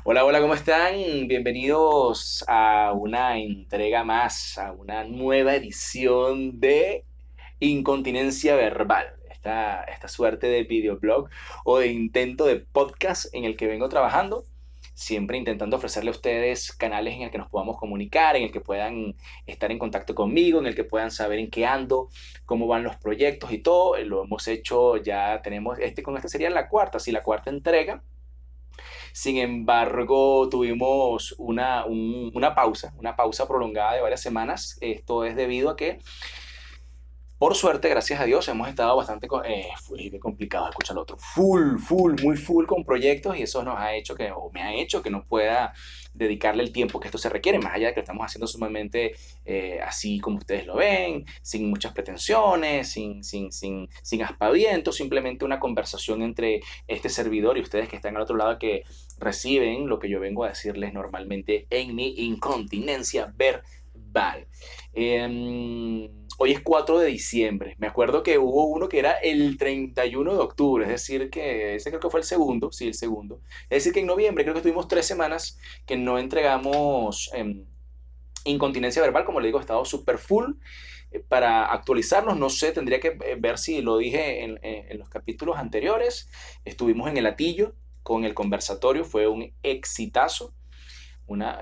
Hola, hola, ¿cómo están? Bienvenidos a una entrega más, a una nueva edición de Incontinencia Verbal. Esta suerte de videoblog o de intento de podcast en el que vengo trabajando, siempre intentando ofrecerle a ustedes canales en el que nos podamos comunicar, en el que puedan estar en contacto conmigo, en el que puedan saber en qué ando, cómo van los proyectos y todo. Lo hemos hecho, ya tenemos, con esta sería la cuarta, sí, la cuarta entrega. Sin embargo, tuvimos una pausa prolongada de varias semanas. Esto es debido a que, por suerte, gracias a Dios, hemos estado bastante qué complicado escuchar el otro, muy full con proyectos y eso nos ha hecho o me ha hecho que no pueda dedicarle el tiempo que esto se requiere, más allá de que lo estamos haciendo sumamente así como ustedes lo ven, sin muchas pretensiones, sin aspavientos, simplemente una conversación entre este servidor y ustedes que están al otro lado que reciben lo que yo vengo a decirles normalmente en mi incontinencia verbal. Hoy es 4 de diciembre. Me acuerdo que hubo uno que era el 31 de octubre, es decir, que ese creo que fue el segundo, sí, el segundo. Es decir, que en noviembre creo que tuvimos 3 semanas que no entregamos incontinencia verbal, como le digo, he estado súper full. Para actualizarnos, no sé, tendría que ver si lo dije en los capítulos anteriores. Estuvimos en el Atillo con el conversatorio, fue un exitazo.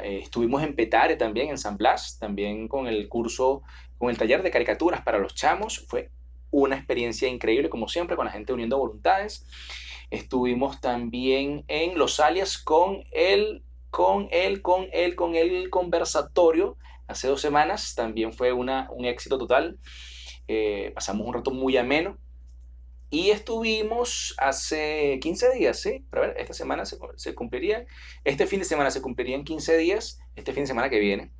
Estuvimos en Petare también, en San Blas, también con el curso, con el taller de caricaturas para los chamos. Fue una experiencia increíble, como siempre, con la gente uniendo voluntades. Estuvimos también en Los Alias con el conversatorio hace 2 semanas. También fue un éxito total. Pasamos un rato muy ameno. Y estuvimos hace 15 días, ¿sí? Para ver, esta semana se cumpliría, este fin de semana se cumplirían 15 días, este fin de semana que viene,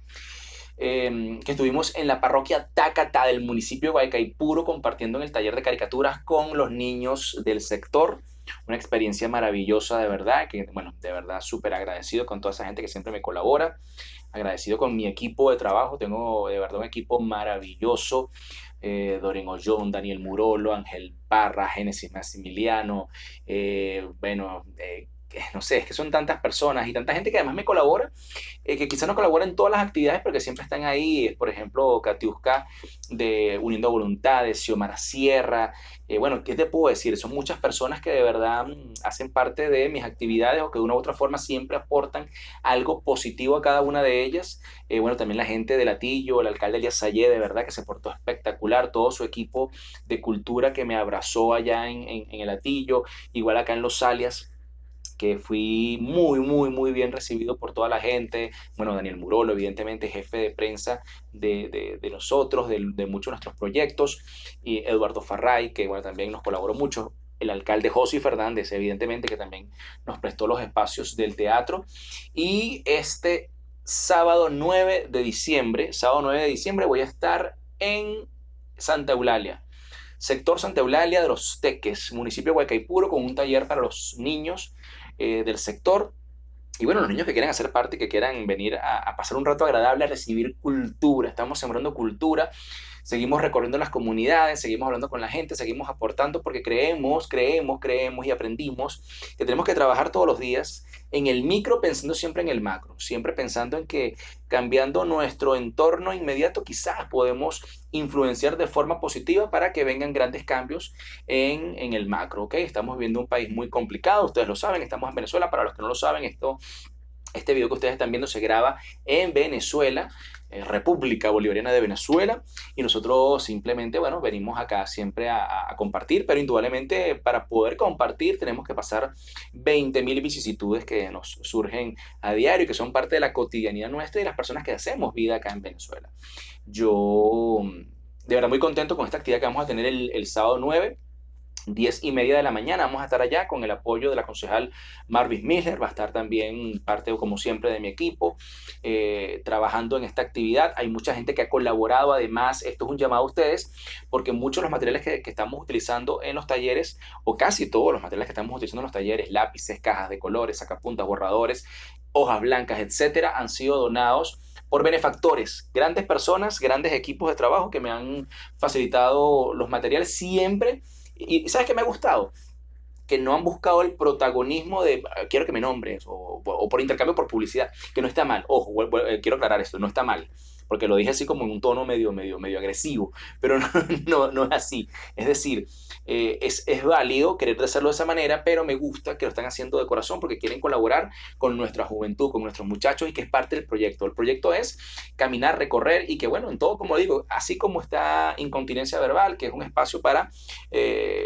que estuvimos en la parroquia Tácata del municipio de Guaycaipuro compartiendo en el taller de caricaturas con los niños del sector. Una experiencia maravillosa, de verdad, que, bueno, de verdad súper agradecido con toda esa gente que siempre me colabora, agradecido con mi equipo de trabajo, tengo de verdad un equipo maravilloso, Doren Ollón, Daniel Murolo, Ángel Parra, Génesis Maximiliano, bueno, no sé, es que son tantas personas y tanta gente que además me colabora, que quizás no colabora en todas las actividades, pero que siempre están ahí. Por ejemplo, Katiuska de Uniendo Voluntades, Xiomara Sierra. Bueno, ¿qué te puedo decir? Son muchas personas que de verdad hacen parte de mis actividades o que de una u otra forma siempre aportan algo positivo a cada una de ellas. Bueno, también la gente de Latillo, el alcalde Elías Sayé, de verdad que se portó espectacular, todo su equipo de cultura que me abrazó allá en el Latillo, igual acá en Los Alias, que fui muy bien recibido por toda la gente. Bueno, Daniel Murolo, evidentemente, jefe de prensa de nosotros, de muchos de nuestros proyectos, y Eduardo Farray, que bueno, también nos colaboró mucho. El alcalde José Fernández, evidentemente, que también nos prestó los espacios del teatro. Y este sábado 9 de diciembre, voy a estar en Santa Eulalia, sector Santa Eulalia de los Teques, municipio de Huaycaipuro, con un taller para los niños del sector. Y bueno, los niños que quieran hacer parte, que quieran venir a pasar un rato agradable, a recibir cultura. Estamos sembrando cultura, seguimos recorriendo las comunidades, seguimos hablando con la gente, seguimos aportando porque creemos y aprendimos que tenemos que trabajar todos los días en el micro pensando siempre en el macro, siempre pensando en que cambiando nuestro entorno inmediato quizás podemos influenciar de forma positiva para que vengan grandes cambios en el macro, ¿ok? Estamos viviendo un país muy complicado, ustedes lo saben, estamos en Venezuela, para los que no lo saben, este video que ustedes están viendo se graba en Venezuela, República Bolivariana de Venezuela, y nosotros simplemente, bueno, venimos acá siempre a compartir, pero indudablemente para poder compartir tenemos que pasar 20.000 vicisitudes que nos surgen a diario, que son parte de la cotidianidad nuestra y de las personas que hacemos vida acá en Venezuela. Yo de verdad muy contento con esta actividad que vamos a tener el sábado 9. 10:30 de la mañana. Vamos a estar allá con el apoyo de la concejal Marvis Miller. Va a estar también parte, como siempre, de mi equipo trabajando en esta actividad. Hay mucha gente que ha colaborado. Además, esto es un llamado a ustedes porque muchos de los materiales que estamos utilizando en los talleres, o casi todos los materiales que estamos utilizando en los talleres, lápices, cajas de colores, sacapuntas, borradores, hojas blancas, etcétera, han sido donados por benefactores, grandes personas, grandes equipos de trabajo que me han facilitado los materiales siempre. Y ¿sabes qué me ha gustado? Que no han buscado el protagonismo de quiero que me nombres o por intercambio por publicidad, que no está mal. Ojo, quiero aclarar esto, no está mal, porque lo dije así como en un tono medio agresivo, pero no es así. Es decir, es válido querer hacerlo de esa manera, pero me gusta que lo están haciendo de corazón porque quieren colaborar con nuestra juventud, con nuestros muchachos y que es parte del proyecto. El proyecto es caminar, recorrer y que, bueno, en todo, como digo, así como está Incontinencia Verbal, que es un espacio para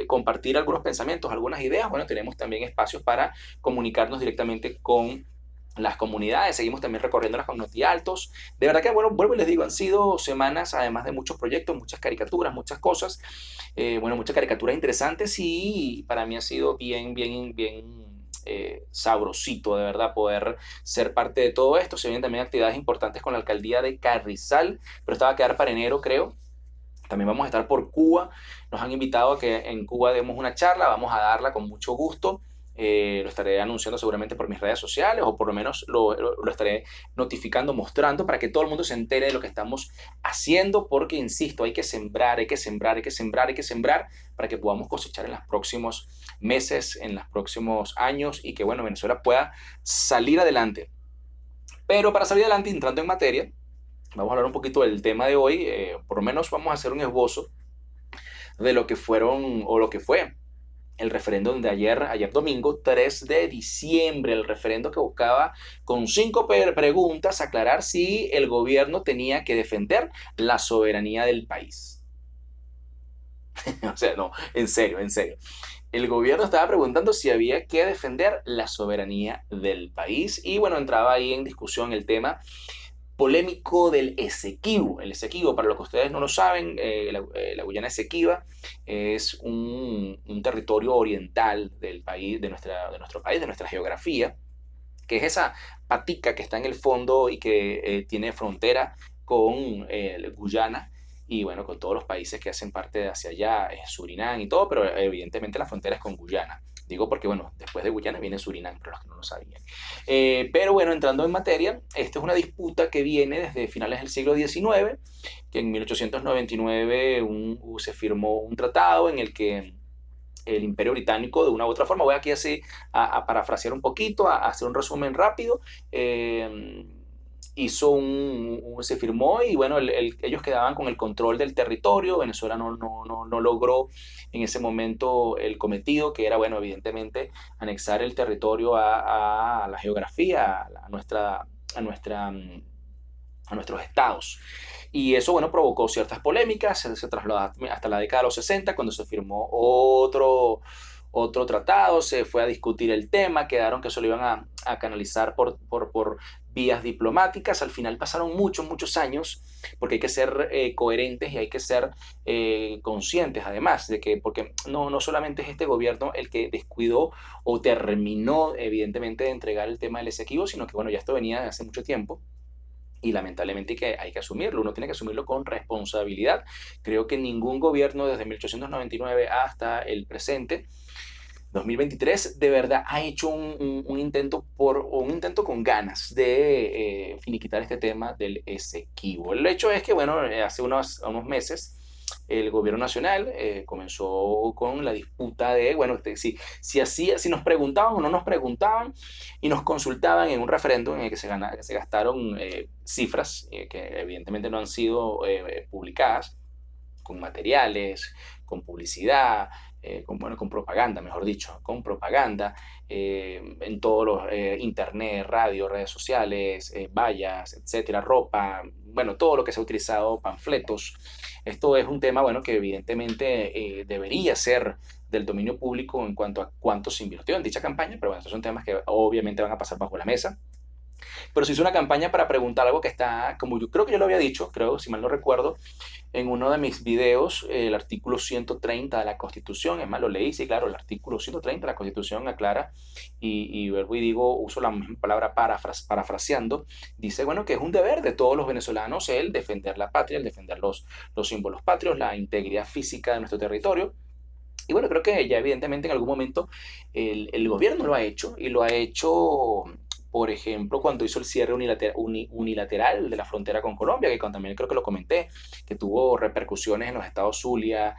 compartir algunos pensamientos, algunas ideas, bueno, tenemos también espacios para comunicarnos directamente con las comunidades, seguimos también recorriendo las con Notialtos. De verdad que, bueno, vuelvo y les digo, han sido semanas, además de muchos proyectos, muchas caricaturas, muchas cosas, bueno, muchas caricaturas interesantes y para mí ha sido bien sabrosito, de verdad, poder ser parte de todo esto. Se vienen también actividades importantes con la alcaldía de Carrizal, pero esta va a quedar para enero, creo. También vamos a estar por Cuba. Nos han invitado a que en Cuba demos una charla. Vamos a darla con mucho gusto. Lo estaré anunciando seguramente por mis redes sociales o por lo menos lo estaré notificando, mostrando para que todo el mundo se entere de lo que estamos haciendo porque, insisto, hay que sembrar, hay que sembrar, hay que sembrar, hay que sembrar para que podamos cosechar en los próximos meses, en los próximos años y que, bueno, Venezuela pueda salir adelante. Pero para salir adelante, entrando en materia, vamos a hablar un poquito del tema de hoy, por lo menos vamos a hacer un esbozo de lo que fueron o lo que fue el referéndum de ayer domingo 3 de diciembre, el referendo que buscaba con 5 preguntas aclarar si el gobierno tenía que defender la soberanía del país. O sea, no, en serio, en serio. El gobierno estaba preguntando si había que defender la soberanía del país y bueno, entraba ahí en discusión el tema polémico del Esequibo. El Esequibo, para los que ustedes no lo saben, la Guyana Esequiba es un territorio oriental del país, de nuestro país, de nuestra geografía, que es esa patica que está en el fondo y que tiene frontera con Guyana y bueno, con todos los países que hacen parte de hacia allá, Surinam y todo, pero evidentemente la frontera es con Guyana. Digo porque, bueno, después de Guyana viene Surinam, pero los que no lo sabían. Pero bueno, entrando en materia, esta es una disputa que viene desde finales del siglo XIX, que en 1899 se firmó un tratado en el que el Imperio Británico, de una u otra forma, voy aquí así a parafrasear un poquito, a hacer un resumen rápido, se firmó y bueno, ellos quedaban con el control del territorio. Venezuela no logró en ese momento el cometido, que era, bueno, evidentemente anexar el territorio a la geografía, a nuestros estados. Y eso, bueno, provocó ciertas polémicas, se trasladó hasta la década de los 60, cuando se firmó otro tratado, se fue a discutir el tema, quedaron que eso lo iban a canalizar por vías diplomáticas. Al final pasaron muchos años, porque hay que ser coherentes y hay que ser conscientes, además, de que, porque no solamente es este gobierno el que descuidó o terminó, evidentemente, de entregar el tema del Esequibo, sino que, bueno, ya esto venía de hace mucho tiempo y lamentablemente que hay que asumirlo, uno tiene que asumirlo con responsabilidad. Creo que ningún gobierno desde 1899 hasta el presente, 2023, de verdad ha hecho un intento un intento con ganas de finiquitar este tema del Esequibo. El hecho es que, bueno, hace unos meses el gobierno nacional comenzó con la disputa de, bueno, si nos preguntaban o no nos preguntaban y nos consultaban en un referéndum en el que se gastaron cifras que evidentemente no han sido publicadas, con materiales, con publicidad, con propaganda, mejor dicho, con propaganda en todos los internet, radio, redes sociales, vallas, etcétera, ropa, bueno, todo lo que se ha utilizado, panfletos. Esto es un tema, bueno, que evidentemente debería ser del dominio público en cuanto a cuánto se invirtió en dicha campaña, pero bueno, estos son temas que obviamente van a pasar bajo la mesa. Pero se hizo una campaña para preguntar algo que está, como yo creo que yo lo había dicho, creo, si mal no recuerdo, en uno de mis videos el artículo 130 de la Constitución, es más, lo leí, sí, claro, el artículo 130 de la Constitución aclara, y vuelvo y digo, uso la misma palabra parafraseando, dice, bueno, que es un deber de todos los venezolanos el defender la patria, el defender los símbolos patrios, la integridad física de nuestro territorio. Y bueno, creo que ya evidentemente en algún momento el gobierno lo ha hecho y lo ha hecho, por ejemplo, cuando hizo el cierre unilateral de la frontera con Colombia, que también creo que lo comenté, que tuvo repercusiones en los estados Zulia,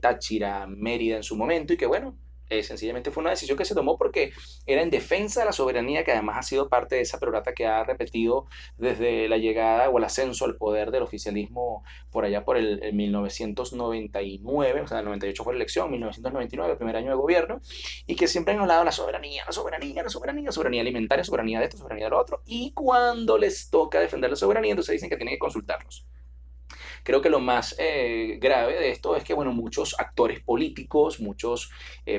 Táchira, Mérida en su momento y que bueno, sencillamente fue una decisión que se tomó porque era en defensa de la soberanía, que además ha sido parte de esa perorata que ha repetido desde la llegada o el ascenso al poder del oficialismo por allá por el 1999, o sea, el 98 fue la elección, 1999, el primer año de gobierno, y que siempre han hablado de la soberanía, la soberanía, la soberanía, soberanía alimentaria, soberanía de esto, soberanía de lo otro, y cuando les toca defender la soberanía, entonces dicen que tienen que consultarnos. Creo que lo más grave de esto es que, bueno, muchos actores políticos, muchos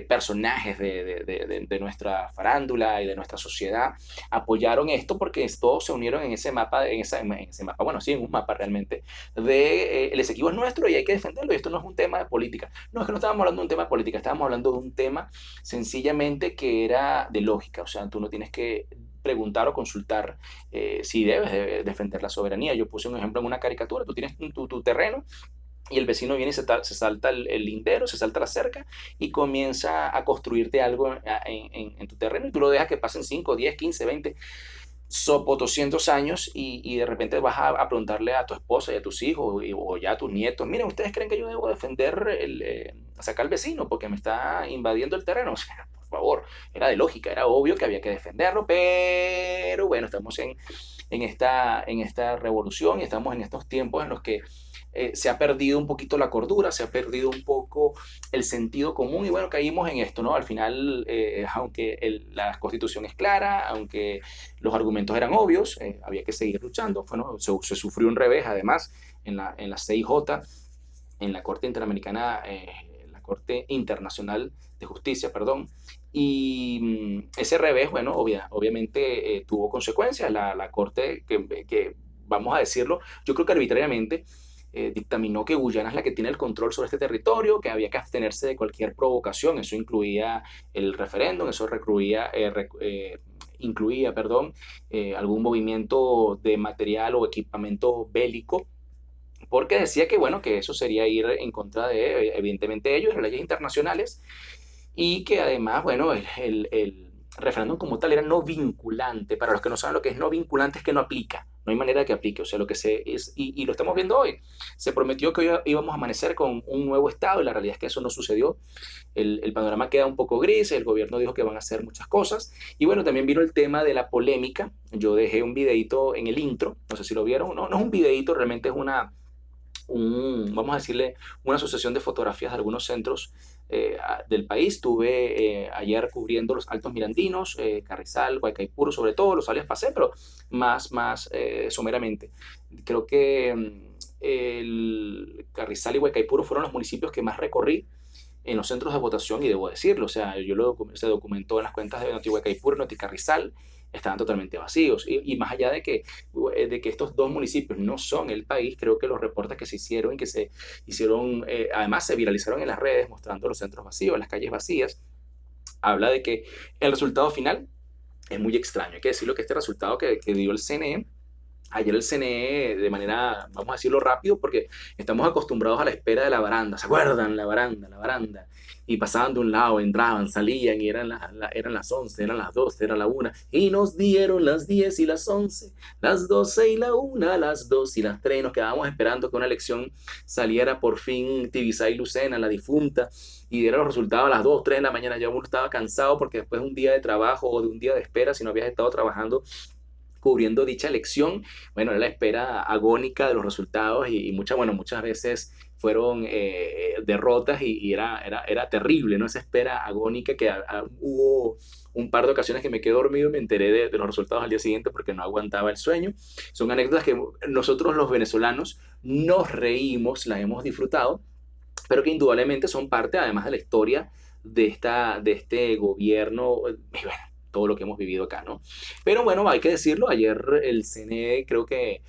personajes de nuestra farándula y de nuestra sociedad apoyaron esto porque todos se unieron en ese mapa, en ese mapa, bueno, sí, en un mapa realmente, de el Esequibo es nuestro y hay que defenderlo. Y esto no es un tema de política. No, es que no estábamos hablando de un tema de política, estábamos hablando de un tema sencillamente que era de lógica. O sea, tú no tienes que preguntar o consultar si debes defender la soberanía. Yo puse un ejemplo en una caricatura, tú tienes tu terreno y el vecino viene y se salta el lindero, se salta la cerca y comienza a construirte algo en tu terreno y tú lo dejas que pasen 5, 10, 15, 20 sopo 200 años y de repente vas a preguntarle a tu esposa y a tus hijos o ya a tus nietos, miren, ¿ustedes creen que yo debo defender, sacar al vecino porque me está invadiendo el terreno? O sea, por favor, era de lógica, era obvio que había que defenderlo, pero bueno, estamos en esta revolución y estamos en estos tiempos en los que se ha perdido un poquito la cordura, se ha perdido un poco el sentido común y bueno, caímos en esto, ¿no? Al final, aunque la constitución es clara, aunque los argumentos eran obvios, había que seguir luchando, bueno, se sufrió un revés además en la CIJ, en la Corte Interamericana, la Corte Internacional de Justicia, perdón, y ese revés, bueno, obviamente tuvo consecuencias. La Corte, que, vamos a decirlo, yo creo que arbitrariamente dictaminó que Guyana es la que tiene el control sobre este territorio, que había que abstenerse de cualquier provocación. Eso incluía el referéndum, eso incluía, perdón, algún movimiento de material o equipamiento bélico, porque decía que, bueno, que eso sería ir en contra de, evidentemente, ellos, las leyes internacionales, y que además, bueno, el referéndum como tal era no vinculante. Para los que no saben lo que es no vinculante, es que no aplica, no hay manera de que aplique. O sea, lo que se es, y lo estamos viendo hoy, se prometió que hoy íbamos a amanecer con un nuevo Estado y la realidad es que eso no sucedió. El panorama queda un poco gris, el gobierno dijo que van a hacer muchas cosas, y bueno, también vino el tema de la polémica. Yo dejé un videito en el intro, no sé si lo vieron, no, no es un videito, realmente es vamos a decirle, una asociación de fotografías de algunos centros del país. Estuve ayer cubriendo los Altos Mirandinos, Carrizal, Guaycaipuro, sobre todo los alias Pasé, pero más someramente. Creo que el Carrizal y Guaycaipuro fueron los municipios que más recorrí en los centros de votación y debo decirlo, o sea, se documentó en las cuentas de Noti-Guaycaipuro y Noti-Carrizal, estaban totalmente vacíos. Y más allá de que estos dos municipios no son el país, creo que los reportes que se hicieron y que se hicieron, además se viralizaron en las redes mostrando los centros vacíos, las calles vacías, habla de que el resultado final es muy extraño. Hay que decirlo que este resultado que dio el CNE, ayer el CNE, de manera, vamos a decirlo rápido, porque estamos acostumbrados a la espera de la baranda. ¿Se acuerdan? La baranda, la baranda. Y pasaban de un lado, entraban, salían, y eran las 11, eran las 12, era la 1. Y nos dieron las 10 y las 11, las 12 y la 1, las 2 y las 3. Y nos quedábamos esperando que una elección saliera por fin Tibisay Lucena, la difunta, y diera los resultados a las 2, 3 de la mañana. Ya uno estaba cansado porque después de un día de trabajo o de un día de espera, si no habías estado trabajando cubriendo dicha elección, bueno, era la espera agónica de los resultados y muchas veces fueron derrotas y era terrible, ¿no? Esa espera agónica que hubo un par de ocasiones que me quedé dormido y me enteré de los resultados al día siguiente porque no aguantaba el sueño. Son anécdotas que nosotros los venezolanos nos reímos, las hemos disfrutado, pero que indudablemente son parte además de la historia de este gobierno. Y bueno, todo lo que hemos vivido acá, ¿no? Pero bueno, hay que decirlo, ayer el CNE creo que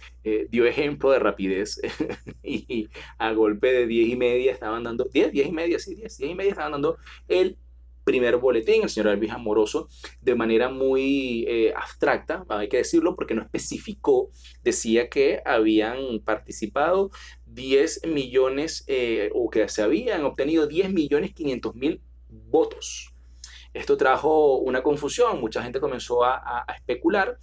dio ejemplo de rapidez y a golpe de 10:30 estaban dando, 10:30, sí, 10:30 estaban dando el primer boletín, el señor Elvis Amoroso, de manera muy abstracta, hay que decirlo, porque no especificó, decía que habían participado 10 millones o que se habían obtenido 10.500.000 votos. Esto trajo una confusión, mucha gente comenzó a especular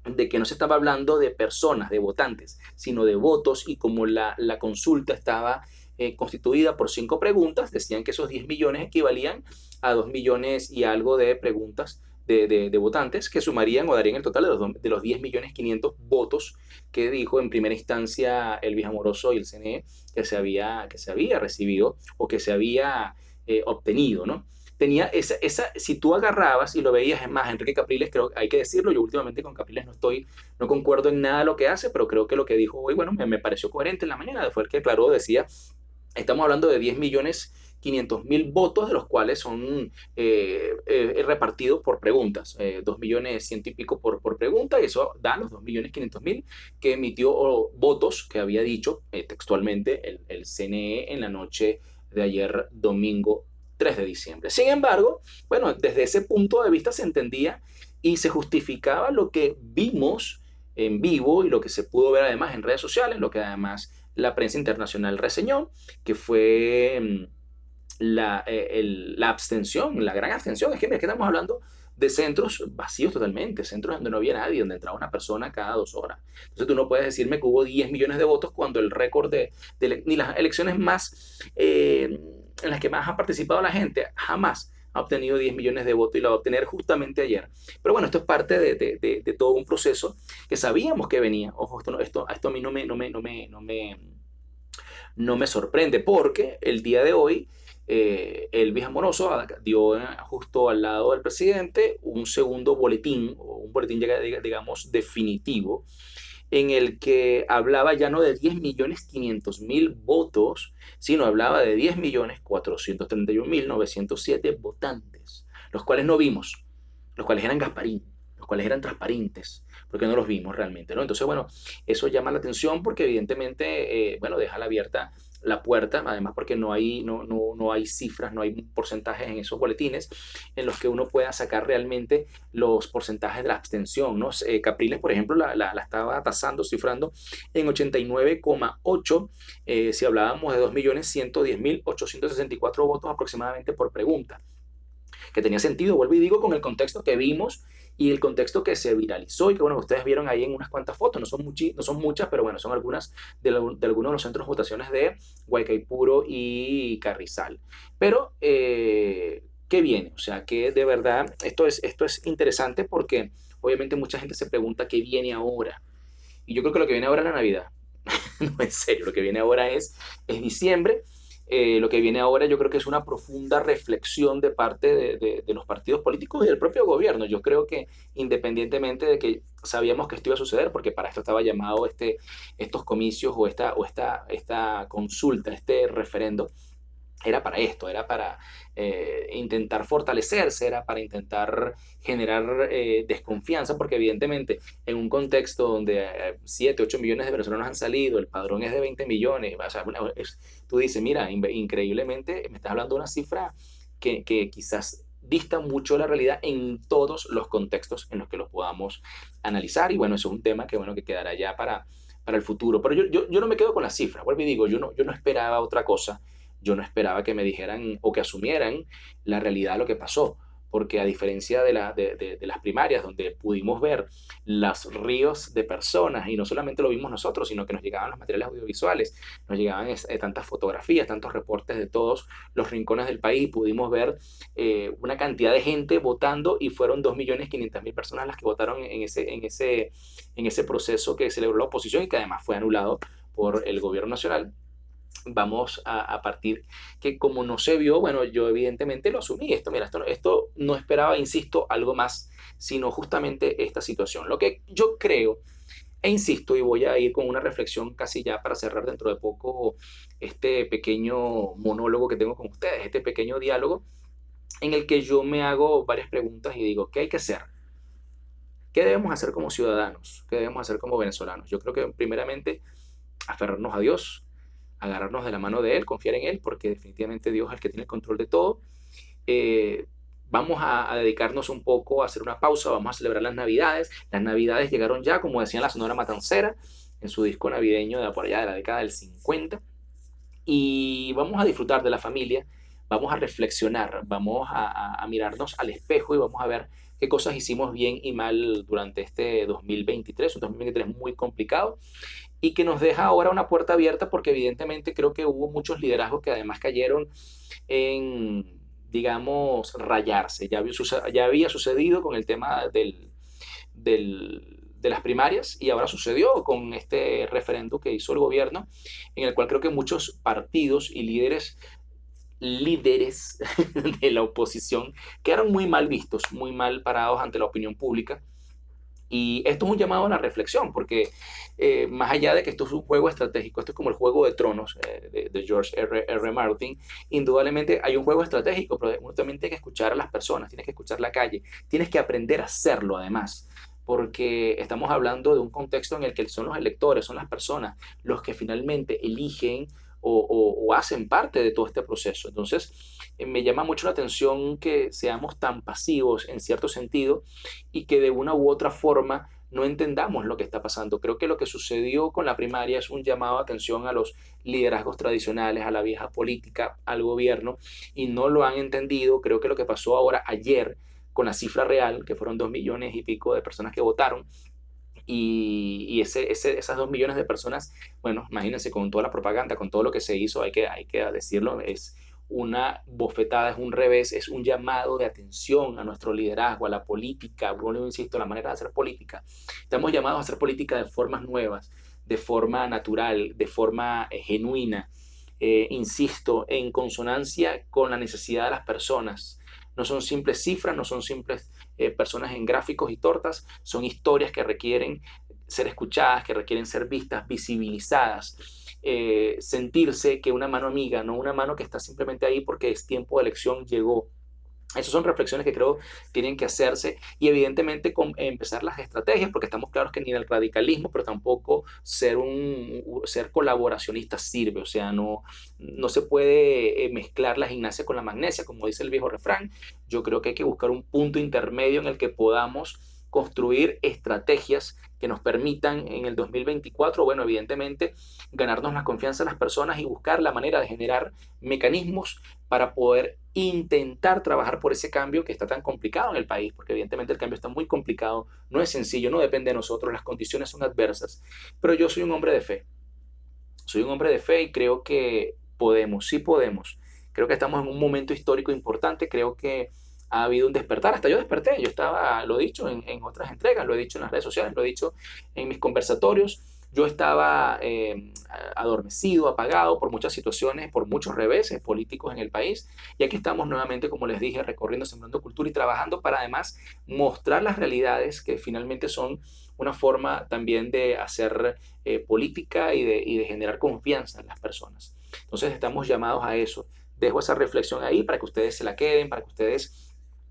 de que no se estaba hablando de personas, de votantes, sino de votos, y como la consulta estaba constituida por 5 preguntas, decían que esos 10 millones equivalían a 2 millones y algo de preguntas de votantes que sumarían o darían el total de los 10.500.000 votos que dijo en primera instancia Elvis Amoroso y el CNE que se había recibido o que se había obtenido, ¿no? Tenía si tú agarrabas y lo veías, es más, Enrique Capriles, creo que hay que decirlo, yo últimamente con Capriles no concuerdo en nada de lo que hace, pero creo que lo que dijo hoy, bueno, me pareció coherente en la mañana, fue el que aclaró, decía, estamos hablando de 10.500.000 votos, de los cuales son repartidos por preguntas, 2.100.000 y pico por pregunta, y eso da los 2.500.000 que emitió votos, que había dicho textualmente el CNE en la noche de ayer domingo 3 de diciembre. Sin embargo, bueno, desde ese punto de vista se entendía y se justificaba lo que vimos en vivo y lo que se pudo ver además en redes sociales, lo que además la prensa internacional reseñó, que fue la abstención, la gran abstención. Es que, mira, que estamos hablando de centros vacíos totalmente, centros donde no había nadie, donde entraba una persona cada 2 horas. Entonces tú no puedes decirme que hubo 10 millones de votos cuando el récord ni las elecciones más, en las que más ha participado la gente, jamás ha obtenido 10 millones de votos y lo va a obtener justamente ayer. Pero bueno, esto es parte de todo un proceso que sabíamos que venía. Ojo, esto a mí no me sorprende porque el día de hoy Elvis Amoroso dio justo al lado del presidente un segundo boletín, o un boletín digamos definitivo, en el que hablaba ya no de 10.500.000 votos, sino hablaba de 10.431.907 votantes, los cuales no vimos, los cuales eran Gasparín, los cuales eran transparentes, porque no los vimos realmente, ¿no? Entonces, bueno, eso llama la atención porque evidentemente, bueno, deja abierta la puerta, además porque no hay cifras, no hay porcentajes en esos boletines en los que uno pueda sacar realmente los porcentajes de la abstención, ¿no? Capriles, por ejemplo, la estaba tasando, cifrando en 89,8, si hablábamos de 2.110.864 votos aproximadamente por pregunta, que tenía sentido, vuelvo y digo, con el contexto que vimos y el contexto que se viralizó y que, bueno, ustedes vieron ahí en unas cuantas fotos, no son muchas, pero bueno, son algunas de algunos de los centros de votaciones de Guaycaipuro y Carrizal. Pero, ¿qué viene? O sea, que de verdad esto es interesante porque obviamente mucha gente se pregunta qué viene ahora. Y yo creo que lo que viene ahora es la Navidad. No, en serio, lo que viene ahora es diciembre. Lo que viene ahora yo creo que es una profunda reflexión de parte de los partidos políticos y del propio gobierno. Yo creo que independientemente de que sabíamos que esto iba a suceder, porque para esto estaba llamado estos comicios o esta consulta, este referendo, era para esto, era para intentar fortalecerse, era para intentar generar desconfianza, porque evidentemente en un contexto donde 7, 8 millones de venezolanos han salido, el padrón es de 20 millones, o sea, tú dices, mira, increíblemente me estás hablando de una cifra que quizás dista mucho de la realidad en todos los contextos en los que los podamos analizar, y bueno, eso es un tema que, bueno, que quedará ya para el futuro. Pero yo no me quedo con las cifras, vuelvo y digo, yo no esperaba otra cosa. Yo no esperaba que me dijeran o que asumieran la realidad de lo que pasó, porque a diferencia de las primarias, donde pudimos ver los ríos de personas, y no solamente lo vimos nosotros, sino que nos llegaban los materiales audiovisuales, nos llegaban tantas fotografías, tantos reportes de todos los rincones del país, y pudimos ver una cantidad de gente votando, y fueron 2.500.000 personas las que votaron en ese proceso que celebró la oposición y que además fue anulado por el gobierno nacional. Vamos a partir que como no se vio, bueno, yo evidentemente lo asumí. Mira, esto no esperaba, insisto, algo más, sino justamente esta situación. Lo que yo creo, e insisto, y voy a ir con una reflexión casi ya para cerrar dentro de poco este pequeño monólogo que tengo con ustedes, este pequeño diálogo, en el que yo me hago varias preguntas y digo, ¿qué hay que hacer? ¿Qué debemos hacer como ciudadanos? ¿Qué debemos hacer como venezolanos? Yo creo que primeramente aferrarnos a Dios, agarrarnos de la mano de Él, confiar en Él, porque definitivamente Dios es el que tiene el control de todo. Eh, Vamos a dedicarnos un poco a hacer una pausa, vamos a celebrar las Navidades. Las Navidades llegaron ya, como decía la Sonora Matancera, en su disco navideño de por allá de la década del 50, y vamos a disfrutar de la familia, vamos a reflexionar, vamos a mirarnos al espejo y vamos a ver qué cosas hicimos bien y mal durante este 2023, un 2023 muy complicado y que nos deja ahora una puerta abierta porque evidentemente creo que hubo muchos liderazgos que además cayeron en, digamos, rayarse. Ya había sucedido con el tema de las primarias y ahora sucedió con este referéndum que hizo el gobierno, en el cual creo que muchos partidos y líderes de la oposición quedaron muy mal vistos, muy mal parados ante la opinión pública. Y esto es un llamado a la reflexión, porque más allá de que esto es un juego estratégico, esto es como el Juego de Tronos de George R. Martin, indudablemente hay un juego estratégico, pero uno también tiene que escuchar a las personas, tienes que escuchar la calle, tienes que aprender a hacerlo además, porque estamos hablando de un contexto en el que son los electores, son las personas los que finalmente eligen o hacen parte de todo este proceso. Entonces, me llama mucho la atención que seamos tan pasivos en cierto sentido y que de una u otra forma no entendamos lo que está pasando. Creo que lo que sucedió con la primaria es un llamado de atención a los liderazgos tradicionales, a la vieja política, al gobierno, y no lo han entendido. Creo que lo que pasó ahora, ayer, con la cifra real, que fueron 2 millones y pico de personas que votaron, y esas 2 millones de personas, bueno, imagínense con toda la propaganda, con todo lo que se hizo, hay que decirlo, es una bofetada, es un revés, es un llamado de atención a nuestro liderazgo, a la política, bueno, insisto, la manera de hacer política. Estamos llamados a hacer política de formas nuevas, de forma natural, de forma genuina, insisto, en consonancia con la necesidad de las personas. No son simples cifras, no son simples personas en gráficos y tortas, son historias que requieren ser escuchadas, que requieren ser vistas, visibilizadas, sentirse que una mano amiga, no una mano que está simplemente ahí porque es tiempo de elección, llegó. Esas son reflexiones que creo tienen que hacerse y evidentemente empezar las estrategias, porque estamos claros que ni el radicalismo, pero tampoco ser colaboracionista sirve, o sea, no se puede mezclar la gimnasia con la magnesia, como dice el viejo refrán. Yo creo que hay que buscar un punto intermedio en el que podamos construir estrategias que nos permitan en el 2024, bueno, evidentemente, ganarnos la confianza de las personas y buscar la manera de generar mecanismos para poder intentar trabajar por ese cambio que está tan complicado en el país, porque evidentemente el cambio está muy complicado, no es sencillo, no depende de nosotros, las condiciones son adversas, pero yo soy un hombre de fe y creo que podemos, sí podemos. Creo que estamos en un momento histórico importante, creo que ha habido un despertar, hasta yo desperté, yo estaba, lo he dicho en otras entregas, lo he dicho en las redes sociales, lo he dicho en mis conversatorios, yo estaba adormecido, apagado por muchas situaciones, por muchos reveses políticos en el país, y aquí estamos nuevamente, como les dije, recorriendo, sembrando cultura y trabajando para además mostrar las realidades que finalmente son una forma también de hacer política y de generar confianza en las personas. Entonces estamos llamados a eso. Dejo esa reflexión ahí para que ustedes se la queden, para que ustedes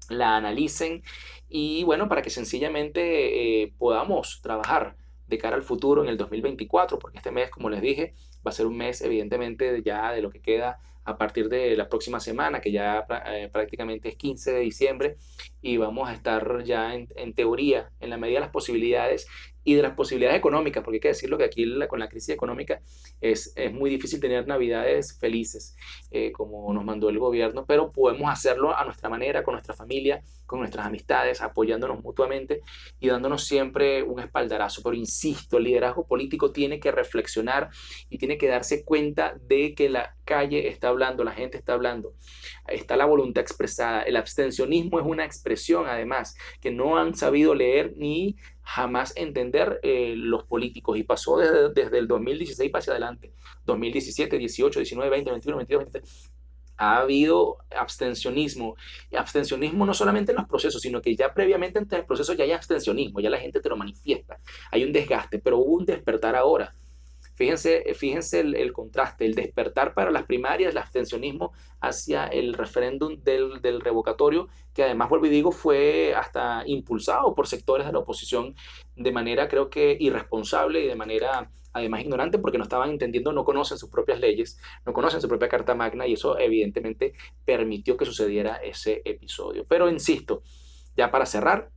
la analicen y bueno, para que sencillamente podamos trabajar de cara al futuro en el 2024, porque este mes, como les dije, va a ser un mes evidentemente ya de lo que queda a partir de la próxima semana, que ya prácticamente es 15 de diciembre, y vamos a estar ya en teoría, en la medida de las posibilidades y de las posibilidades económicas, porque hay que decirlo que aquí con la crisis económica es muy difícil tener navidades felices, como nos mandó el gobierno, pero podemos hacerlo a nuestra manera, con nuestra familia, con nuestras amistades, apoyándonos mutuamente y dándonos siempre un espaldarazo. Pero insisto, el liderazgo político tiene que reflexionar y tiene que darse cuenta de que la calle está hablando, la gente está hablando, está la voluntad expresada. El abstencionismo es una expresión, además, que no han sabido leer ni jamás entender los políticos y pasó desde el 2016 para hacia adelante, 2017, 18, 19, 20, 21, 22, 23, ha habido abstencionismo. Y abstencionismo no solamente en los procesos, sino que ya previamente entre el proceso ya hay abstencionismo, ya la gente te lo manifiesta, hay un desgaste, pero hubo un despertar ahora. Fíjense el contraste, el despertar para las primarias, el abstencionismo hacia el referéndum del revocatorio, que además, vuelvo y digo, fue hasta impulsado por sectores de la oposición de manera, creo que, irresponsable y de manera, además, ignorante, porque no estaban entendiendo, no conocen sus propias leyes, no conocen su propia Carta Magna, y eso evidentemente permitió que sucediera ese episodio. Pero insisto, ya para cerrar,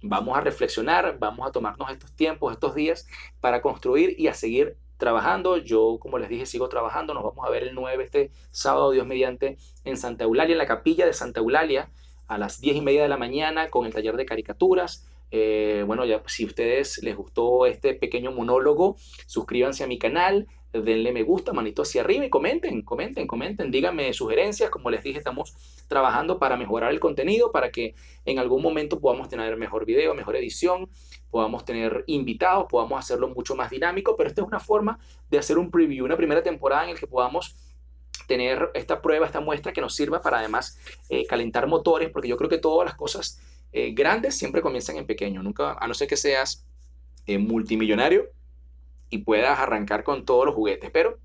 vamos a reflexionar, vamos a tomarnos estos tiempos, estos días para construir y a seguir trabajando. Yo, como les dije, sigo trabajando. Nos vamos a ver el 9 este sábado, Dios mediante, en Santa Eulalia, en la capilla de Santa Eulalia, a las 10:30 de la mañana con el taller de caricaturas. Bueno, ya si a ustedes les gustó este pequeño monólogo, suscríbanse a mi canal, denle me gusta, manito hacia arriba y comenten, díganme sugerencias. Como les dije, estamos trabajando para mejorar el contenido, para que en algún momento podamos tener mejor video, mejor edición, podamos tener invitados, podamos hacerlo mucho más dinámico, pero esta es una forma de hacer un preview, una primera temporada en el que podamos tener esta prueba, esta muestra que nos sirva para además calentar motores, porque yo creo que todas las cosas grandes siempre comienzan en pequeño, nunca, a no ser que seas multimillonario y puedas arrancar con todos los juguetes, pero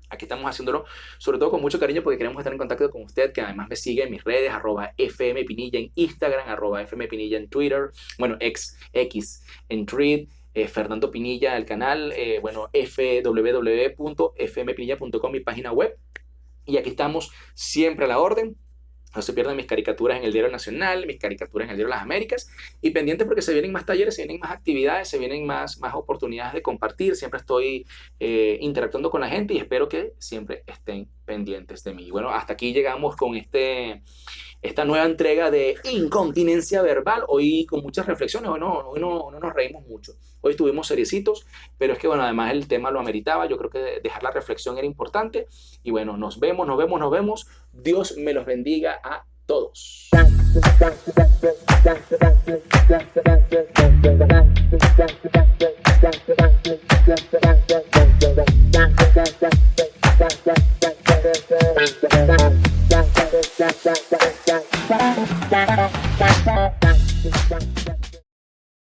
aquí estamos haciéndolo sobre todo con mucho cariño porque queremos estar en contacto con usted, que además me sigue en mis redes, @fmpinilla en Instagram, @fmpinilla en Twitter, bueno, X en Thread, Fernando Pinilla, el canal, bueno, www.fmpinilla.com, mi página web. Y aquí estamos siempre a la orden. No se pierdan mis caricaturas en el Diario Nacional, mis caricaturas en el Diario Las Américas, y pendientes porque se vienen más talleres, se vienen más actividades, se vienen más oportunidades de compartir. Siempre estoy interactuando con la gente y espero que siempre estén pendientes de mí. Bueno, hasta aquí llegamos con esta nueva entrega de Incontinencia Verbal. Hoy con muchas reflexiones, hoy no nos reímos mucho. Hoy estuvimos seriecitos, pero es que bueno, además el tema lo ameritaba. Yo creo que dejar la reflexión era importante. Y bueno, nos vemos. Dios me los bendiga a todos.